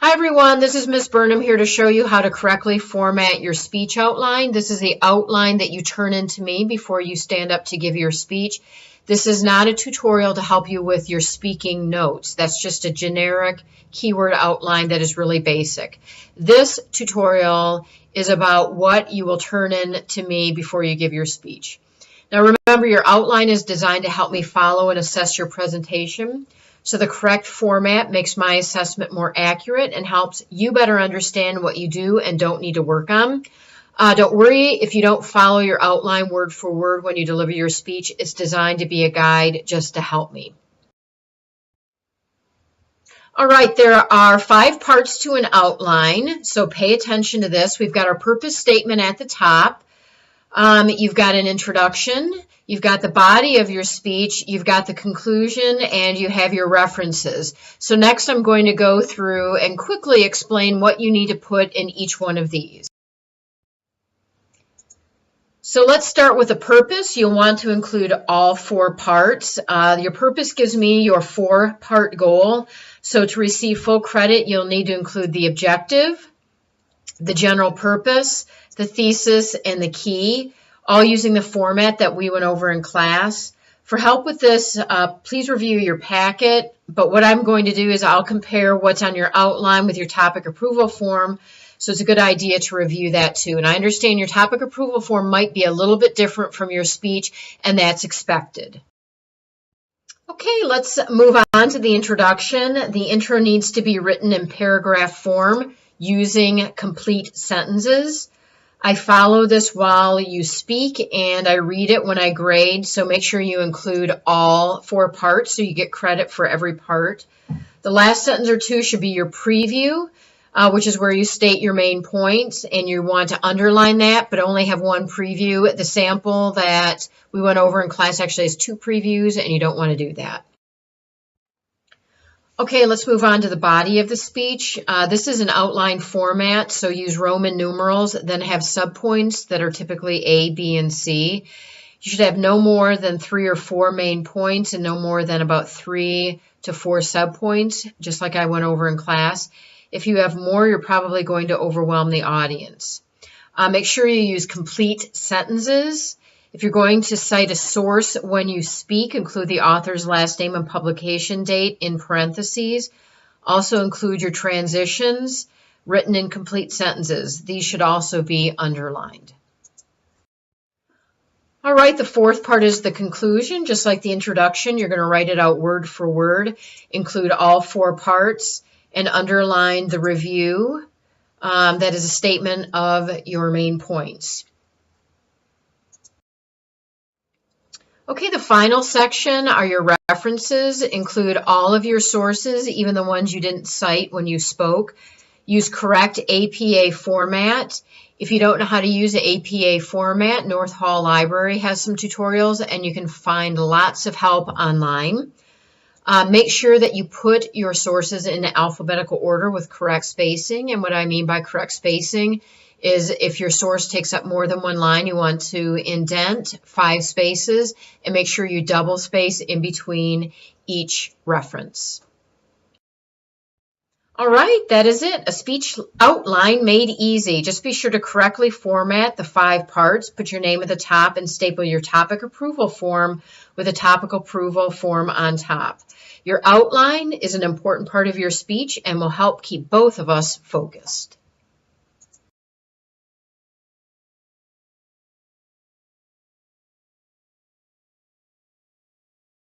Hi everyone, this is Miss Burnham here to show you how to correctly format your speech outline. This is the outline that you turn into me before you stand up to give your speech. This is not a tutorial to help you with your speaking notes. That's just a generic keyword outline that is really basic. This tutorial is about what you will turn in to me before you give your speech. Now remember, your outline is designed to help me follow and assess your presentation. So the correct format makes my assessment more accurate and helps you better understand what you do and don't need to work on. Don't worry if you don't follow your outline word for word when you deliver your speech. It's designed to be a guide just to help me. All right, there are 5 parts to an outline, so pay attention to this. We've got our purpose statement at the top. You've got an introduction, you've got the body of your speech, you've got the conclusion, and you have your references. So next I'm going to go through and quickly explain what you need to put in each one of these. So let's start with the purpose. You'll want to include all 4 parts. Your purpose gives me your 4-part goal. So to receive full credit, you'll need to include the objective, the general purpose, the thesis, and the key, all using the format that we went over in class. For help with this, please review your packet, but what I'm going to do is I'll compare what's on your outline with your topic approval form, so it's a good idea to review that too. And I understand your topic approval form might be a little bit different from your speech, and that's expected. Okay, let's move on to the introduction. The intro needs to be written in paragraph form using complete sentences. I follow this while you speak and I read it when I grade, so make sure you include all 4 parts so you get credit for every part. The last sentence or 2 should be your preview, which is where you state your main points, and you want to underline that but only have 1 preview. The sample that we went over in class actually has 2 previews and you don't want to do that. Okay, let's move on to the body of the speech. This is an outline format, so use Roman numerals, then have subpoints that are typically A, B, and C. You should have no more than 3 or 4 main points and no more than about 3 to 4 subpoints, just like I went over in class. If you have more, you're probably going to overwhelm the audience. Make sure you use complete sentences. If you're going to cite a source when you speak, include the author's last name and publication date in parentheses. Also include your transitions written in complete sentences. These should also be underlined. All right, the 4th part is the conclusion. Just like the introduction, you're going to write it out word for word, include all 4 parts, and underline the review. That is a statement of your main points. Okay, the final section are your references. Include all of your sources, even the ones you didn't cite when you spoke. Use correct APA format. If you don't know how to use the APA format, North Hall Library has some tutorials and you can find lots of help online. Make sure that you put your sources in alphabetical order with correct spacing. And what I mean by correct spacing is if your source takes up more than 1 line, you want to indent 5 spaces and make sure you double space in between each reference. All right, that is it. A speech outline made easy. Just be sure to correctly format the 5 parts, put your name at the top, and staple your topic approval form with a topic approval form on top. Your outline is an important part of your speech and will help keep both of us focused.